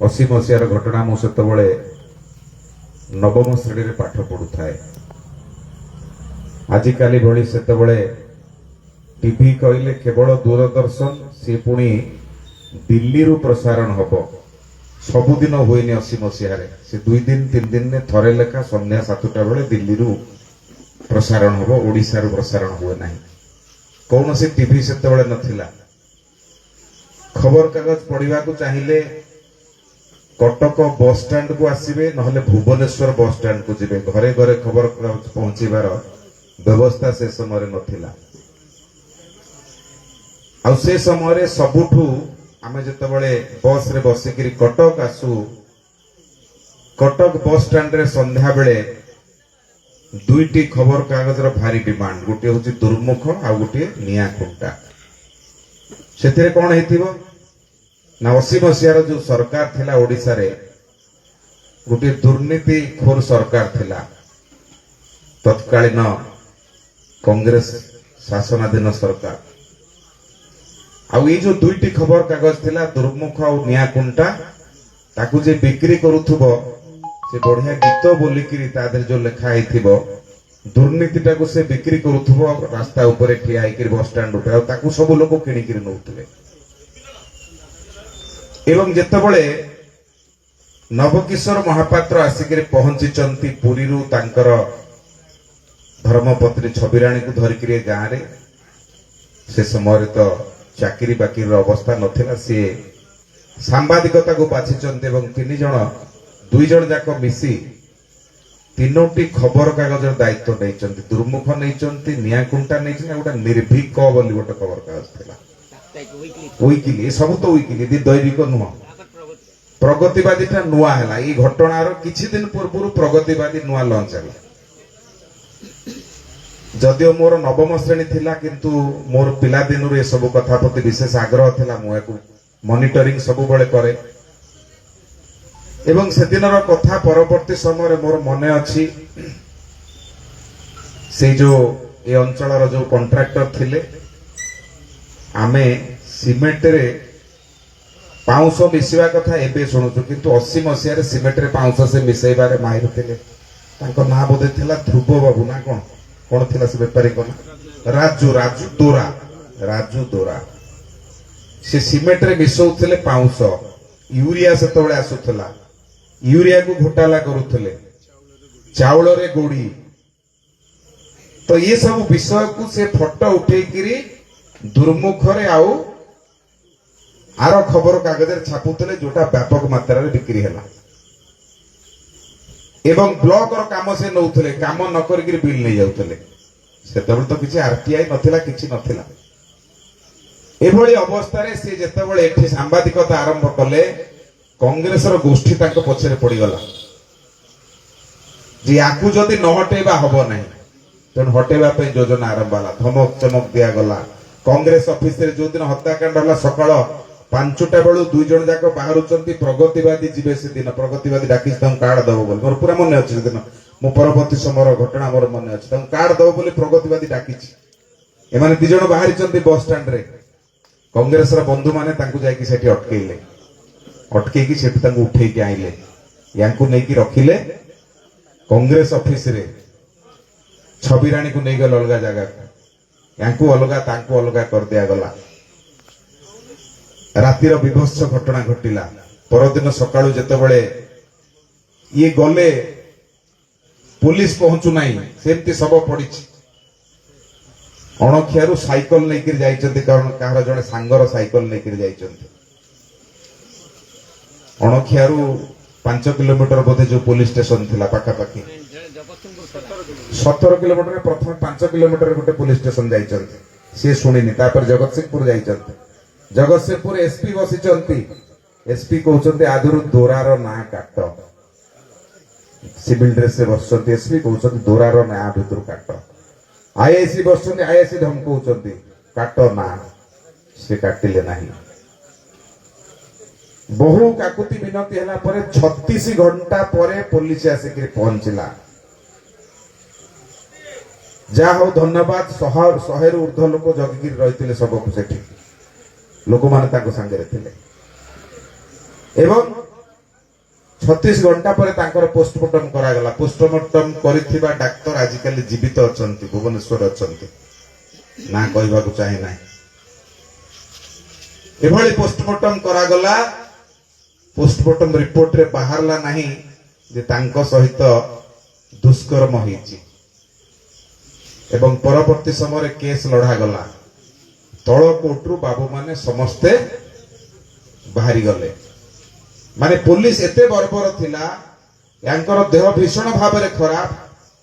80 मसीहार घटना मु सेतबळे नवम श्रेणी रे पाठ पढुथाय। आजिकाली भली सेतबळे टीवी कहले केवल दूरदर्शन से पुणी दिल्ली रु प्रसारण हबो। सबुदिन हुएनि 80 मसीहारे से 2 दिन 3 दिन ने थरे लेखा संध्या 7टा बेले दिल्ली रु प्रसारण हबो। ओडिसा रु प्रसारण हुए नाही। कौन से टीवी सेतबळे नथिला। खबर कागज पढ़ा चाहिए कटक बस स्टैंड को आसबे नहले भुवनेश्वर बस स्टैंड को जिबे। घरे घरे खबर कागज पहुंचीबार व्यवस्था से समय नथिला। आउ से समय सबुठू आमे जेतबळे बस रे बसिकरी कटक आसु कटक बस स्टैंड रे संध्या बेले दुईटी खबर कागज रो भारी डिमांड। गोटे होची दुर्मुख आ गोटे निया खुंटा। सेतिरे कोन हेतिबो ना 80 मसीहार जो सरकार थिला ओडिसा रे गोटे दुर्नीति खोर सरकार थिला। तत्कालीन कांग्रेस शासनाधीन सरकार आउ ये जो दुईटी खबर कागज थिला दुर्मुख और निया कुंटा ताकू जे बिक्री करूथुबो से बढ़िया गीत बोलिकिरी तादर जो लेखा हेथिबो दुर्नीतिटा को से बिक्री करूथुबो रास्ता ऊपर ठिया हेकिरी बस स्टैंड ऊपर ताकू सब लोग किणिकिरी नउतले। एवं जेतबळे नवकिशोर महापात्र आसिकरी पहुंची पुरी रु तांकर धर्मपत्नी छबिराणी को धरिकरी गाँ रे से समय तो चाकरी बाकी अवस्था नथिला। सी सांबादिकता को बाछिचंती एवं 3 जण 2 जण जाक मिसी 3टी खबर कागज दायित्व नैचंती। दुर्मुख नैचंती निया कुंटा नैचंती गोटे निर्भीक बोली गोटे खबर कागज थिला। वीकली सब तो वीकली दैनिक नुह प्रगतिवादी टा नुआ है। ये घटनार किछि दिन पूर्व प्रगतिवादी नुआ लंच है। जदियो मोर नवम श्रेणी थिला किंतु मोर पिला दिन सब कथा प्रति विशेष आग्रह थिला। मु एको मॉनिटरिंग सब बेले करे एवं से दिनर कथा परवर्ती समय मोर मने अछि से जो ए अंचलर जो कॉन्ट्रैक्टर थिले आमे सीमेंट रे पाउंस मिसवा कथा एबे सुनुछु किंतु 80 मसीहारे सीमेंट रे पाउंस से मिसैबारे माहिर थिले। तांको ना बोधे थिला ध्रुव बाबू ना कोन कोन थिला से व्यापारी कोन राजू दोरा से सीमेंट रे मिसौथिले पाउंस यूरिया से तोळे आसुथला। यूरिया को घोटाला करूथिले चावल रे गोड़ी। तो ये सब विषय को से फोटो उठेकिरी दुर्मुखरे आउ आर खबर कागज छापुले जोटा व्यापक मात्रा रे बिक्री हैला। एवं ब्लॉक रो काम से नउथले काम न करिक बिल नै जाउथले। सेतबेले तो किछि आरटीआई नथिला किछि नथिला। एभली अवस्था रे से जेतबेले एठी सांबादिकता आरंभ कले कांग्रेस रो गोष्ठी ताको पछरे पड़ी गला जे आकु जदी न हटेबा हबो नै तन हटेबा पे योजना आरंभ होला। धमक चमक दिया गला। कांग्रेस ऑफिस रे जो दिन हत्याकांड होला सकाळ 5टा बेलू 2 जण जाक बाहरुचंती प्रगतिवादी जीवे से दिन प्रगतिवादी डाकिस तम कार्ड दबो बोल मोर पूरा मन अछि। दिन मो परवर्ती समय घटना मोर मन अछि तम कार्ड दबो बोली प्रगतिवादी डाकिछि। एमाने 2 जण बाहरिचंती बस स्टैंड रे कांग्रेस रा बंधु माने तांकु जाय कि सेठी अटकेइले। अटकेकी सेठी तांकु उठेई के आइले यांकु नै कि रखिले कांग्रेस ऑफिस रे। छबिराणी को नै गल अलगा जगह यांकु अलगा तांकु अलगा कर दिया गला। रातिर विभत्स घटना घटिला। परदिन सकाळु जेतेबेले ये गले पुलिस पहुंचु नाही सेमती सब पडिछि। अणखियारु साइकल नै कि जाइचंती कारण काहर जणे सांगर साइकल नै कि जाइचंती। अणखियारु 5 किलोमीटर बोधे जो पुलिस स्टेशन थिला पाखा पाखी 17 किलोमीटर प्रथम 5 किलोमीटर गोटे पुलिस स्टेशन जाइचंती। से सुनिनी तापर जगतसिंहपुर जाइचंती। जगतसिंहपुर एसपी बसिचंती। एसपी कहउचंती आदुरु दोरार ना काट सिविल ड्रेस से बसचंती। एसपी कहउचंती दोरार ना भितर काट। आईआईसी बसचंती। आईआईसी धमकउचंती काट ना से काटिले नाही। बहु काकुति मिनती हला परे 36 घंटा परे पुलिस आसिकरी पहुंचला। जा हो धन्यवाद। 100 रु ऊर्ध्व लोक जगिकी रहिथिले सबको सेठी लोक माने ताको संगे रे थिले। ଏବଂ 36 घंटा पर तांकर पोस्टमार्टम करागला। पोस्टमार्टम करिथिबा डाक्टर आजिकल जीवित अछंती, भुवनेश्वर अछंती, ना कहबाकू चाहे ना। एभली पोस्टमार्टम करागला, पोस्टमार्टम रिपोर्ट रे बाहरला नहीं जे तांको सहित दुष्कर्म होईची एवं परवर्ती समय केस लड़ा गला। तल कोर्टरू बाबू माने समस्ते बाहरी गले। माने पुलिस एते बर्बर थिला, यांकर देह भीषण भाव में खराब,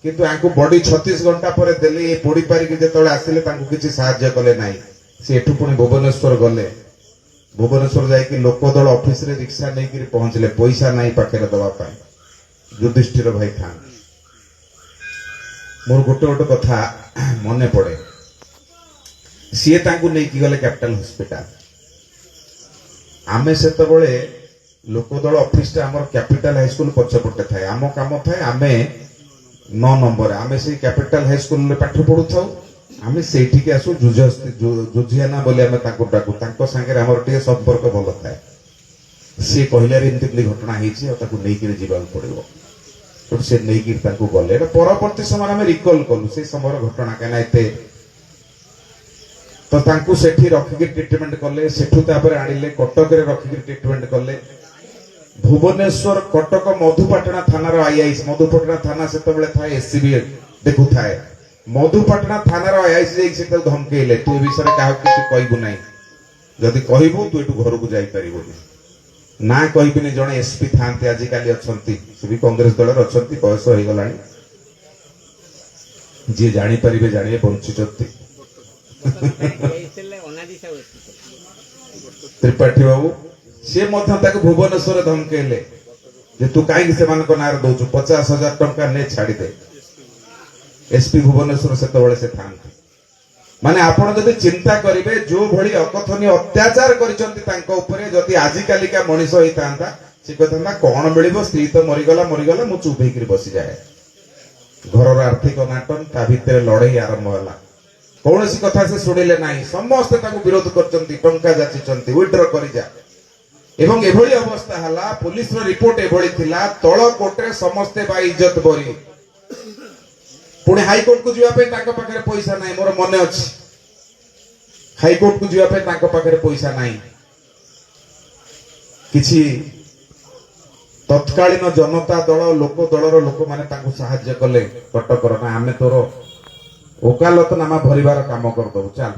किंतु यांकु बॉडी 36 घंटा पर देले ए पोड़ी पारी के जेतले आसिले तांकु किछि सहाय्य कले नाही। से एठु पुणी भुवनेश्वर गले। भुवनेश्वर जाई कि लोकदल ऑफिस रे रिक्शा नै कि पहुंचले, पैसा नाही पाखरे दबा पाई। युधिष्ठिर भाई था मोर गोटे गोटे कथा मने पड़े। सी तांकु नै कि गले कैपिटल हॉस्पिटल। आमे सेतबळे लोकदल ऑफिस आमर कैपिटल हाई स्कूल पछपटे थाए। आम काम थाए आमे 9 नंबर आमे से कैपिटल हाई स्कूल में पाठ पढ़ु थाउ। आमे सेठी के आसु जुझियाना बोली आमे ताको डाकू। ताको संगे हमर टिके संपर्क भल थाए। सी कहले रे इनते घटना हिची और ताको नै कि जीवा पड़िबो। तो से नै कि ताको गले परवर्ती समय आमे रिकॉल कलु से समय घटना केना एते। तो तांकु सेठी रखिक ट्रीटमेंट कले। सेठु तापर आनिले कटक रे रखिक ट्रीटमेंट कले। भुवनेश्वर कटक मधुपाटना थानार आईआईसी, मधुपाटना थाना सेतबेले थाए एससीबी देखु थाए। मधुपाटना थानार आईआईसी जाई से धमकेले, तू ए विषय काहा किछि कहबु नाही, जदि कहबु तू एटु घर को जाई परिबोनी ना कहबिनी। जणे एसपी थांते आजि काली अछंती, से भी कांग्रेस दल रे अछंती, बयस होई गलानी। जे जानि परिबे जानिए बंचिचंती। त्रिपाठी बाबू से भुवनेश्वर धमकेले जे तू कहीं से नार दौचु 50,000 टंका ने छाड़ी दे। एसपी भुवनेश्वर से थांते माने आपण जदि चिंता करिवे जो भली अकथनीय अत्याचार करिसंती तांको उपरे, जदि आजि कालिका मनीष होइतांता से कहतांता कोन मिलिबो, स्त्री तो मरिगला मरिगला मु चुप हेकरी बसी जाए। घरर आर्थिक अनाटन ता भितर लड़ाई आरंभ होला। कौनसी कथा से शुणिले नाही, समस्त ताको विरोध करचंती, टंका जाचिचंती, विड्रॉ करि जा। एवं एभली अवस्था हला, पुलिस रो रिपोर्ट एभली थिला, तळ कोर्ट रे समस्ते बा इज्जत बरी। पुणे हाई कोर्ट को जिवा पे ताको पाखरे पैसा नाही, मोर मने अछि। हाई कोर्ट को जिवा पे ताको पाखरे पैसा नाही। किछि तत्कालीन जनता दल लोक दलर लोक माने ताको सहाय्य कले। कटकर ना आमे तोर ओकालत नामा भरिबार काम कर दउ, चल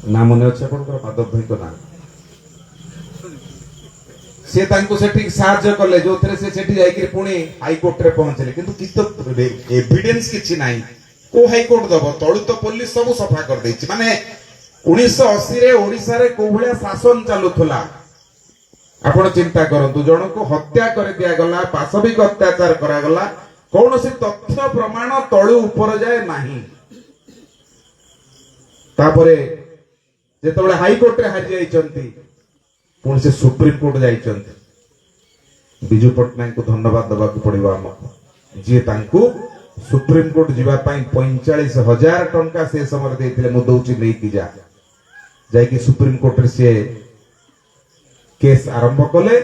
ना मने अछि आपनकर माधव भाई को ना। से तांको सेठी सहाय्य कले, जो थरे से सेठी जाई कि पुणी हाई कोर्ट रे पहुंचले, किंतु किछ तो एविडेंस किछि नाही। को हाई कोर्ट दबो, तळु तो पुलिस सब सफा कर दैछि। माने 1980 रे ओडिसा रे को भलिया शासन चालुथला आपण चिंता करंतु। जण को हत्या कर दिया गला, पाशविक अत्याचार करा गला, कौनसी तथ्य प्रमाण तळु ऊपर जाए नाही। तापरे जेतबेले हाई कोर्ट रे हारि जाइचंती, पुणी से सुप्रीम कोर्ट जाइचंती। बिजू पटनायक को धन्यवाद दबाकू पड़िबो हमको, जे तांकू सुप्रीम कोर्ट जीवा पाई 45,000 टंका से समय देथिले। मु दउची नै कि जा जाय कि सुप्रीम कोर्ट रे से केस आरंभ कले।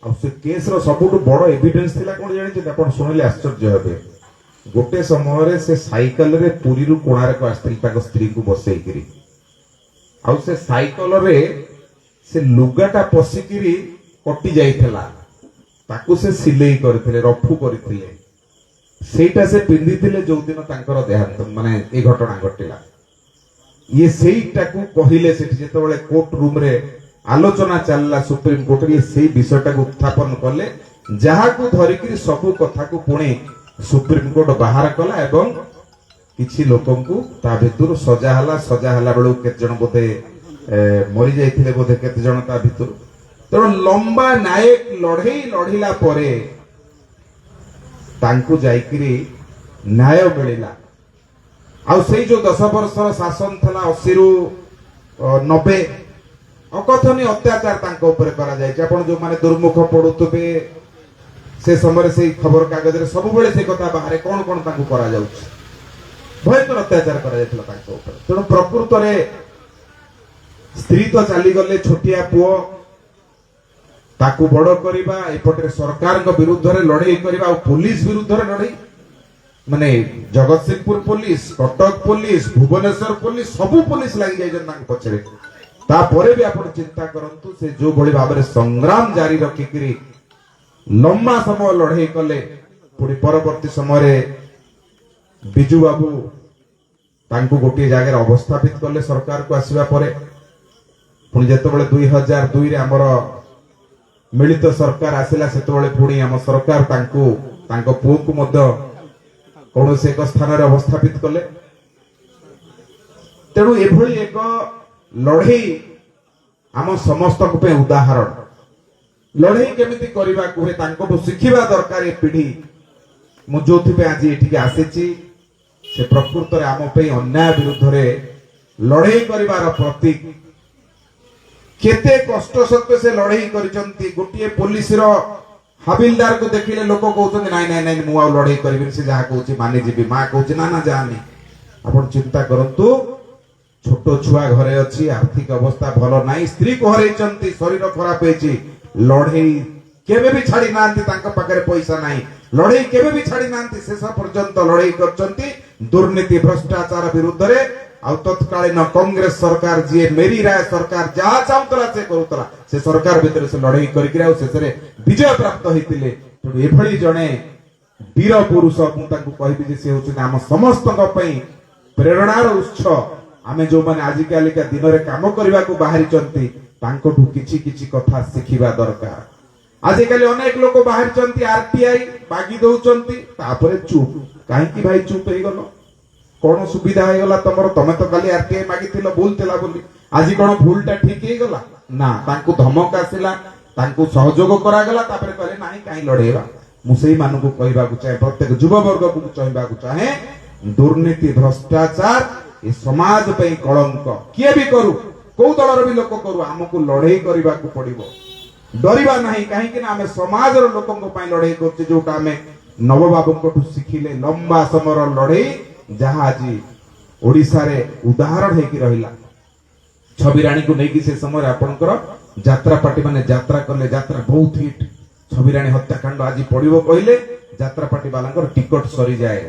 अब से केस रो सबुठु बड़ एविडेंस थिला कोन जानि छै, आपण सुनिले आश्चर्य हेबे। गोटे समय रे से साइकल रे पुरी रु कोणार्क आस्थिल ताको स्त्री को बसई करी, आउ से साइकल रे से लुगाटा पसिकिरी कटि जाइथला, ताकू से सिलेई करथिले, रफू करथिले। सेटा से पिंदिथिले जो दिन तांकर देहांत माने ए घटना घटिला। ये सेईटा को कहिले सेठी जेतबेले कोर्ट रूम रे आलोचना चलला सुप्रीम कोर्ट रे, सेई विषयटा को उत्थापन कले, जहा को धरिकरी सब कथा को पुणे सुप्रीम कोर्ट बाहर कला। एवं किछि लोकन को ता भितर सजा हला बेलू केते जण बोधे मरि जाइथिले, बोधे केते जण ता भितर। तेणु लंबा नायक लड़ई लड़िला परे तांकु जाइकिरी न्याय मिलिला। आउ सेई जो 10 वर्षर शासन थला 80 रु 90 अकथनीय अत्याचार तांको ऊपर करा जाय। आपण जो माने दुर्मुख पडुतबे से समय से खबर कागज रे सब बेले से कथा बाहर कोन कोन तांको करा जाउछ, भयंकर अत्याचार करा जायतला तांको ऊपर। तेणु प्रकृत रे ସ୍ତ୍ରୀ ତ ଚାଲିଗଲେ, ଛୋଟିଆ ପୁଅ ତାକୁ ବଡ କରିବା, ଏପଟରେ ସରକାରଙ୍କ ବିରୁଦ୍ଧରେ ଲଢେଇ କରିବା ଆଉ ପୋଲିସ ବିରୁଦ୍ଧରେ ଲଢେଇ, ମାନେ Jagatsinghpur police, Cuttack police, Bhubaneswar police, ସବୁ ପୋଲିସ ଲାଗି ଯାଇଛନ୍ତି ତାଙ୍କ ପଛରେ। ତାପରେ ବି ଆପଣ ଚିନ୍ତା କରନ୍ତୁ ସେ ଯୋଉ ଭଳି ଭାବରେ ସଂଗ୍ରାମ ଜାରି ରଖିକିରି ଲମ୍ବା ସମୟ ଲଢେଇ କଲେ। ପୁଣି ପରବର୍ତ୍ତୀ ସମୟରେ ବିଜୁ ବାବୁ ତାଙ୍କୁ ଗୋଟିଏ ଜାଗାରେ ଅବସ୍ଥାପିତ କଲେ ସରକାରକୁ ଆସିବା ପରେ। ପୁଣି ଯେତେବେଳେ 2002ରେ ଆମର ମିଳିତ ସରକାର ଆସିଲା, ସେତେବେଳେ ପୁଣି ଆମ ସରକାର ତାଙ୍କୁ ତାଙ୍କ ପୁଅକୁ ମଧ୍ୟ କୌଣସି ଏକ ସ୍ଥାନରେ ଅବସ୍ଥାପିତ କଲେ। ତେଣୁ ଏଭଳି ଏକ ଲଢେଇ ଆମ ସମସ୍ତଙ୍କ ପାଇଁ ଉଦାହରଣ। ଲଢେଇ କେମିତି କରିବାକୁ ହୁଏ ତାଙ୍କଠୁ ଶିଖିବା ଦରକାର ଏ ପିଢି। ମୁଁ ଯୋଉଥିପାଇଁ ଆଜି ଏଠିକି ଆସିଛି, ସେ ପ୍ରକୃତରେ ଆମ ପାଇଁ ଅନ୍ୟାୟ ବିରୁଦ୍ଧରେ ଲଢେଇ କରିବାର ପ୍ରତୀକ। କେତେ କଷ୍ଟ ସତ୍ତ୍ୱେ ସେ ଲଢେଇ କରିଛନ୍ତି। ଗୋଟିଏ ପୋଲିସର ହାବିଲଦାରକୁ ଦେଖିଲେ ଲୋକ କହୁଛନ୍ତି ନାଇଁ ନାଇଁ ନାଇଁ ମୁଁ ଆଉ ଲଢେଇ କରିବିନି, ସେ ଯାହା କହୁଛି ମାନିଯିବି। ମା କହୁଛି ନା ନା ଯାଆନି। ଆପଣ ଚିନ୍ତା କରନ୍ତୁ, ଛୋଟ ଛୁଆ ଘରେ ଅଛି, ଆର୍ଥିକ ଅବସ୍ଥା ଭଲ ନାହିଁ, ସ୍ତ୍ରୀକୁ ହରେଇଛନ୍ତି, ଶରୀର ଖରାପ ହେଇଛି, ଲଢେଇ କେବେ ବି ଛାଡି ନାହାନ୍ତି। ତାଙ୍କ ପାଖରେ ପଇସା ନାହିଁ, ଲଢେଇ କେବେ ବି ଛାଡି ନାହାନ୍ତି। ଶେଷ ପର୍ଯ୍ୟନ୍ତ ଲଢେଇ କରିଛନ୍ତି ଦୁର୍ନୀତି ଭ୍ରଷ୍ଟାଚାର ବିରୁଦ୍ଧରେ। ଆଉ ତତ୍କାଳୀନ କଂଗ୍ରେସ ସରକାର, ଯିଏ ମେରି ରାୟ ସରକାର, ଯାହା ଚାହୁଁଥିଲା ସେ କରୁଥିଲା। ସେ ସରକାର ଭିତରେ ସେ ଲଢେଇ କରିକି ଆଉ ଶେଷରେ ବିଜୟ ପ୍ରାପ୍ତ ହେଇଥିଲେ। ତେଣୁ ଏଭଳି ଜଣେ ବୀର ପୁରୁଷ, ମୁଁ ତାଙ୍କୁ କହିବି ଯେ ସେ ହଉଛନ୍ତି ଆମ ସମସ୍ତଙ୍କ ପାଇଁ ପ୍ରେରଣାର ଉତ୍ସ। ଆମେ ଯୋଉମାନେ ଆଜିକାଲିକା ଦିନରେ କାମ କରିବାକୁ ବାହାରିଛନ୍ତି, ତାଙ୍କଠୁ କିଛି କିଛି କଥା ଶିଖିବା ଦରକାର। ଆଜିକାଲି ଅନେକ ଲୋକ ବାହାରିଛନ୍ତି, ଆରଟିଆଇ ମାଗି ଦଉଛନ୍ତି, ତାପରେ ଚୁପ୍। କାହିଁକି ଭାଇ ଚୁପ୍ ହେଇଗଲ? କଣ ସୁବିଧା ହେଇଗଲା ତମର? ତମେ ତ କାଲି ଆରଟିଆଇ ମାଗିଥିଲ, ଭୁଲ ଥିଲା ବୋଲି। ଆଜି କଣ ଭୁଲଟା ଠିକ ହେଇଗଲା? ନା, ତାଙ୍କୁ ଧମକ ଆସିଲା, ତାଙ୍କୁ ସହଯୋଗ କରାଗଲା, ତାପରେ କହିଲେ ନାହିଁ କାହିଁ ଲଢେଇବା। ମୁଁ ସେଇମାନଙ୍କୁ କହିବାକୁ ଚାହେଁ, ପ୍ରତ୍ୟେକ ଯୁବବର୍ଗକୁ କହିବାକୁ ଚାହେଁ, ଦୁର୍ନୀତି ଭ୍ରଷ୍ଟାଚାର ଏ ସମାଜ ପାଇଁ କଳଙ୍କ। କିଏ ବି କରୁ, କୋଉ ଦଳର ବି ଲୋକ କରୁ, ଆମକୁ ଲଢେଇ କରିବାକୁ ପଡିବ। ଡରିବା ନାହିଁ, କାହିଁକି ନା ଆମେ ସମାଜର ଲୋକଙ୍କ ପାଇଁ ଲଢେଇ କରୁଛେ, ଯୋଉଟା ଆମେ ନବବାବୁଙ୍କଠୁ ଶିଖିଲେ। ଲମ୍ବା ସମୟର ଲଢେଇ, ଯାହା ଆଜି ଓଡିଶାରେ ଉଦାହରଣ ହେଇକି ରହିଲା। ଛବିରାଣୀକୁ ନେଇକି ସେ ସମୟରେ ଆପଣଙ୍କର ଯାତ୍ରା ପାର୍ଟି ମାନେ ଯାତ୍ରା କଲେ, ଯାତ୍ରା ବହୁତ ହିଟ୍। ଛବିରାଣୀ ହତ୍ୟାକାଣ୍ଡ ଆଜି ପଡିବ କହିଲେ ଯାତ୍ରା ପାର୍ଟି ବାଲାଙ୍କର ଟିକଟ ସରିଯାଏ।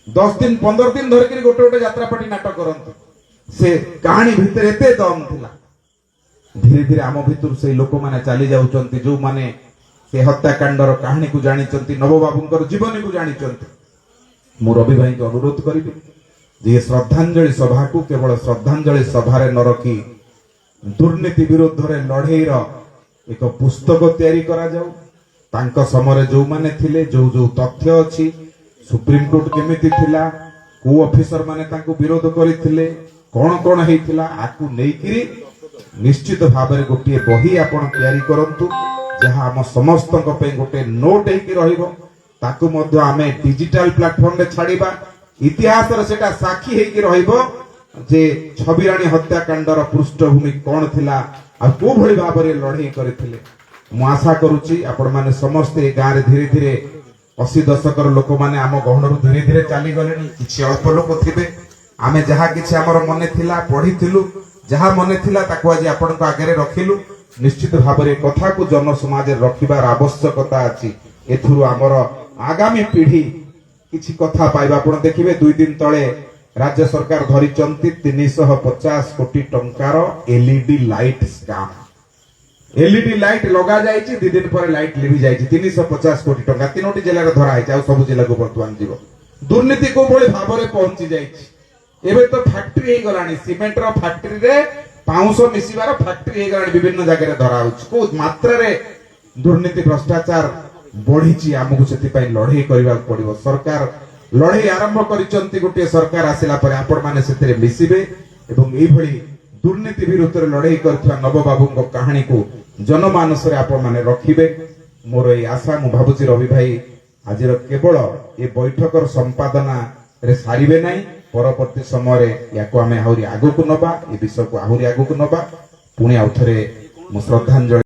10 ଦିନ 15 ଦିନ ଧରିକି ଗୋଟେ ଗୋଟେ ଯାତ୍ରା ପାର୍ଟି ନାଟକ କରନ୍ତି। ସେ କାହାଣୀ ଭିତରେ ଏତେ ଦମ ଥିଲା। ଧୀରେ ଧୀରେ ଆମ ଭିତରୁ ସେଇ ଲୋକମାନେ ଚାଲି ଯାଉଛନ୍ତି, ଯୋଉମାନେ ସେ ହତ୍ୟାକାଣ୍ଡର କାହାଣୀକୁ ଜାଣିଛନ୍ତି, ନବବାବୁଙ୍କର ଜୀବନୀକୁ ଜାଣିଛନ୍ତି। ମୁଁ ରବି ଭାଇଙ୍କୁ ଅନୁରୋଧ କରିବି ଯେ ଶ୍ରଦ୍ଧାଞ୍ଜଳି ସଭାକୁ କେବଳ ଶ୍ରଦ୍ଧାଞ୍ଜଳି ସଭାରେ ନ ରଖି ଦୁର୍ନୀତି ବିରୁଦ୍ଧରେ ଲଢେଇର ଏକ ପୁସ୍ତକ ତିଆରି କରାଯାଉ। ତାଙ୍କ ସମୟରେ ଯୋଉମାନେ ଥିଲେ, ଯୋଉ ଯୋଉ ତଥ୍ୟ ଅଛି, ସୁପ୍ରିମକୋର୍ଟ କେମିତି ଥିଲା, କୋଉ ଅଫିସର ମାନେ ତାଙ୍କୁ ବିରୋଧ କରିଥିଲେ, କଣ କଣ ହେଇଥିଲା, ଆକୁ ନେଇକିରି ନିଶ୍ଚିତ ଭାବରେ ଗୋଟିଏ ବହି ଆପଣ ତିଆରି କରନ୍ତୁ, ଯାହା ଆମ ସମସ୍ତଙ୍କ ପାଇଁ ଗୋଟେ ନୋଟ ହେଇକି ରହିବ। ତାକୁ ମଧ୍ୟ ଆମେ ଡିଜିଟାଲ ପ୍ଲାଟଫର୍ମରେ ଛାଡିବା। ଇତିହାସରେ ସେଟା ସାକ୍ଷୀ ହେଇକି ରହିବ ଯେ ଛବିରାଣୀ ହତ୍ୟାକାଣ୍ଡର ପୃଷ୍ଠଭୂମି କଣ ଥିଲା, ଆଉ କୋଉ ଭଳି ଭାବରେ ଲଢେଇ କରିଥିଲେ। ମୁଁ ଆଶା କରୁଛି ଆପଣମାନେ ସମସ୍ତେ ଏ ଗାଁରେ ଧୀରେ ଧୀରେ 80 ଦଶକର ଲୋକମାନେ ଆମ ଗହଣରୁ ଧୀରେ ଧୀରେ ଚାଲିଗଲେଣି। କିଛି ଅଳ୍ପ ଲୋକ ଥିବେ। ଆମେ ଯାହା କିଛି ଆମର ମନେ ଥିଲା, ପଢିଥିଲୁ, ଯାହା ମନେ ଥିଲା ତାକୁ ଆଜି ଆପଣଙ୍କ ଆଗରେ ରଖିଲୁ। ନିଶ୍ଚିତ ଭାବରେ କଥାକୁ ଜନସମାଜରେ ରଖିବାର ଆବଶ୍ୟକତା ଅଛି। ଏଥିରୁ ଆମର ଆଗାମୀ ପିଢି କିଛି କଥା ପାଇବା। ଆପଣ ଦେଖିବେ 2 ଦିନ ତଳେ ରାଜ୍ୟ ସରକାର ଧରିଛନ୍ତି 350 କୋଟି ଟଙ୍କାର LED light scam. LED light ଲଗା ଯାଇଛି, 2 ଦିନ ପରେ ଲାଇଟ୍ ଲିଭି ଯାଇଛି। 350 କୋଟି ଟଙ୍କା 3ଟି ଜିଲ୍ଲାରେ ଧରା ହେଇଛି, ଆଉ ସବୁ ଜିଲ୍ଲାକୁ ବର୍ତ୍ତମାନ ଯିବ। ଦୁର୍ନୀତି କୋଉ ଭଳି ଭାବରେ ପହଞ୍ଚି ଯାଇଛି। ଏବେ ତ ଫ୍ୟାକ୍ଟ୍ରି ହେଇଗଲାଣି, ସିମେଣ୍ଟର ଫ୍ୟାକ୍ଟ୍ରିରେ ପାଉଁଶ ମିଶିବାର ଫ୍ୟାକ୍ଟ୍ରି ହେଇଗଲାଣି, ବିଭିନ୍ନ ଜାଗାରେ ଧରା ହଉଛି। କୋଉ ମାତ୍ରାରେ ଦୁର୍ନୀତି ଭ୍ରଷ୍ଟାଚାର ବଢିଛି, ଆମକୁ ସେଥିପାଇଁ ଲଢେଇ କରିବାକୁ ପଡିବ। ସରକାର ଲଢେଇ ଆରମ୍ଭ କରିଛନ୍ତି। ଗୋଟିଏ ସରକାର ଆସିଲା ପରେ ଆପଣମାନେ ସେଥିରେ ମିଶିବେ ଏବଂ ଏଇଭଳି ଦୁର୍ନୀତି ବିରୁଦ୍ଧରେ ଲଢେଇ କରିଥିବା ନବବାବୁଙ୍କ କାହାଣୀକୁ ଜନମାନସରେ ଆପଣମାନେ ରଖିବେ। ମୋର ଏଇ ଆଶା। ମୁଁ ଭାବୁଛି ରବି ଭାଇ ଆଜିର କେବଳ ଏ ବୈଠକର ସମ୍ପାଦନାରେ ସାରିବେ ନାହିଁ, ପରବର୍ତ୍ତୀ ସମୟରେ ୟାକୁ ଆମେ ଆହୁରି ଆଗକୁ ନବା, ଏ ବିଷୟକୁ ଆହୁରି ଆଗକୁ ନବା। ପୁଣି ଆଉ ଥରେ ମୁଁ ଶ୍ରଦ୍ଧାଞ୍ଜଳି